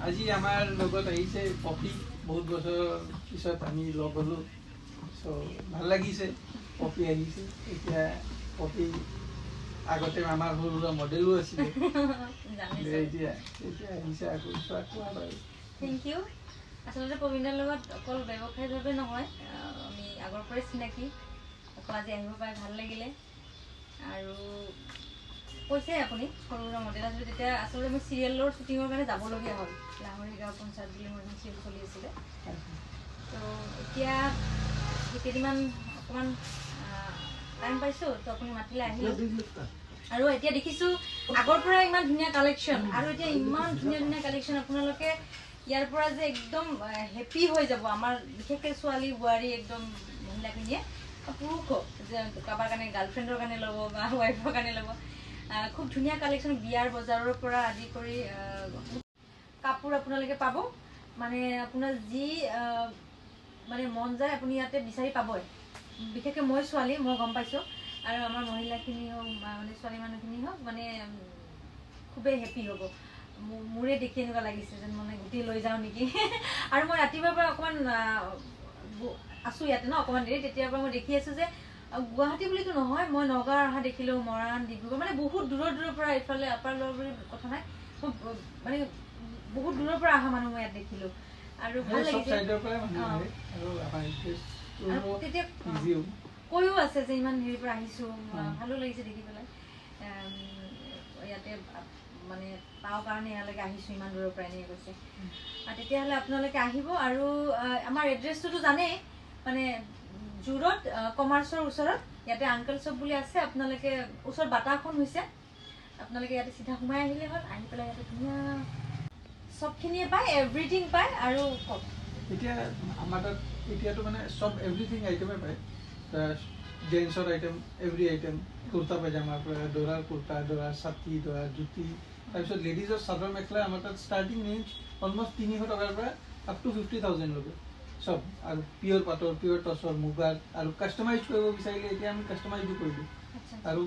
আজি আমাৰ লগত আহিছে পপি বহুত বছৰ পিছত আমি লগ হ'লোঁ চ' ভাল লাগিছে পপি আহিছে এতিয়া পপি আগতে আমাৰ সৰু সুৰা মডেলো আছিলে এতিয়া আহিছে আকৌ কোৱা বাৰু থেংক ইউ আচলতে প্ৰবীণৰ লগত অকল ব্যৱসায়িকভাৱে নহয় আমি আগৰ পৰাই চিনাকি আকৌ আজি আহিব পাই ভাল লাগিলে আৰু কৈছে আপুনি সৰু সুৰা মডেল আছিলে তেতিয়া আচলতে মই চিৰিয়েলৰ শ্বুটিঙৰ কাৰণে যাবলগীয়া হ'ল লাহৰী গাঁও পঞ্চায়ত বুলি মোৰ এখন চিৰিয়েল চলি আছিলে তো এতিয়া কেইদিনমান অকণমান টাইম পাইছোঁ তো আপুনি মাতিলে আহিলোঁ আৰু এতিয়া দেখিছোঁ আগৰ পৰা ইমান ধুনীয়া কালেকশ্যন আৰু এতিয়া ইমান ধুনীয়া ধুনীয়া কালেকশ্যন আপোনালোকে ইয়াৰ পৰা যে একদম হেপী হৈ যাব আমাৰ বিশেষকৈ ছোৱালী বোৱাৰী একদম মহিলাখিনিয়ে পুৰুষো যে কাৰোবাৰ কাৰণে গাৰ্লফ্ৰেণ্ডৰ কাৰণে ল'ব বা ৱাইফৰ কাৰণে ল'ব খুব ধুনীয়া কালেকশ্যন বিয়াৰ বজাৰৰ পৰা আদি কৰি কাপোৰ আপোনালোকে পাব মানে আপোনাৰ যি মানে মন যায় আপুনি ইয়াতে বিচাৰি পাবই বিশেষকৈ মই ছোৱালী মই গম পাইছোঁ আৰু আমাৰ মহিলাখিনি হওক মানে ছোৱালী মানুহখিনি হওক মানে খুবেই হেপী হ'ব মোৰে দেখি এনেকুৱা লাগিছে যেন মানে গোটেই লৈ যাওঁ নেকি আৰু মই ৰাতিপুৱাৰ পৰা অকণমান আছোঁ ইয়াতে ন অকণমান দেৰি তেতিয়াৰ পৰা মই দেখি আছোঁ যে গুৱাহাটী বুলিতো নহয় মই নগাঁও অহা দেখিলোঁ মৰাণ ডিব্ৰুগড় মানে বহুত দূৰৰ পৰা এইফালে আপাৰ লোৱাৰ বুলি কথা নাই মানে বহুত দূৰৰ পৰা অহা মানুহ মই ইয়াত দেখিলোঁ আৰু ভাল লাগিছে তেতিয়া কৈও আছে যে ইমান হেৰিৰ পৰা আহিছোঁ ভালো লাগিছে দেখি পেলাই ইয়াতে মানে পাওঁ কাৰণে ইয়ালৈকে আহিছোঁ ইমান দূৰৰ পৰা এনেকৈ কৈছে তেতিয়াহ'লে আপোনালোকে আহিব আৰু আমাৰ এড্ৰেছটোতো জানেই মানে জোৰত কমাৰ্চৰ ওচৰত ইয়াতে আংকল শ্বপ বুলি আছে আপোনালোকে ওচৰত বাটাখন হৈছে আপোনালোকে ইয়াতে চিধা সোমাই আহিলে হ'ল আহি পেলাই ইয়াতে ধুনীয়া চবখিনিয়ে পায় এভৰিথিং পায় আৰু কওক এতিয়া আমাৰ তাত এতিয়াতো মানে চব এভৰিথিং আইটেমে পায় জেন্টছৰ আইটেম এভৰি আইটেম কুৰ্তা পায়জামাৰ পৰা দৰাৰ কুৰ্তা দৰাৰ ছাতি দৰাৰ জুতি তাৰপিছত লেডিজৰ চাদৰ মেখেলা আমাৰ তাত ষ্টাৰ্টিং ৰেঞ্জ অলমষ্ট 300 টকাৰ পৰা আপ টু 50,000 লৈকে সব আৰু পিয়ৰ পাটৰ পিয়ৰ টচৰ মুগাৰ আৰু কাষ্টমাইজ কৰিব বিচাৰিলে এতিয়া আমি কাষ্টমাইজো কৰি দিওঁ আৰু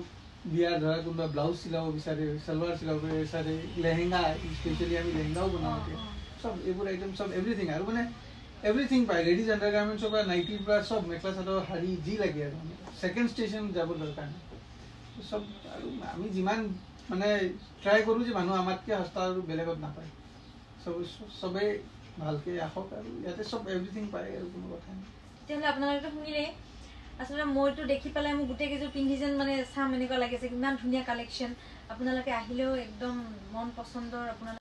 বিয়াৰ ধৰা কোনোবা ব্লাউজ চিলাব বিচাৰে চালৱাৰ চিলাব বিচাৰে লেহেংগা স্পেচিয়েলি আমি লেহেংগাও বনাওঁ এতিয়া সব এইবোৰ আইটেম সব এভৰিথিং আৰু মানে এভৰিথিং পায় লেডিজ আণ্ডাৰ গাৰ্মেণ্টছৰ পৰা নাইটিৰ পৰা সব মেখেলা চাদৰ শাৰী যি লাগে আৰু ছেকেণ্ড ষ্টেচন যাব দৰকাৰ নাই সব আৰু আমি যিমান মানে ট্ৰাই কৰোঁ যে মানুহ আমাতকৈ সস্তা আৰু বেলেগত নাপায় চবেই ভালকৈ আহক আৰু ইয়াতে সব এভৰিথিং পায় আৰু কোনো কথা নাই তেতিয়াহ'লে আপোনালোকে শুনিলেই আচলতে মইতো দেখি পেলাই মোক গোটেই কেইযোৰ পিন্ধি যেন মানে চাম এনেকুৱা লাগিছে ইমান ধুনীয়া কালেকশ্যন আপোনালোকে আহিলেও একদম মন পচন্দৰ আপোনালোকে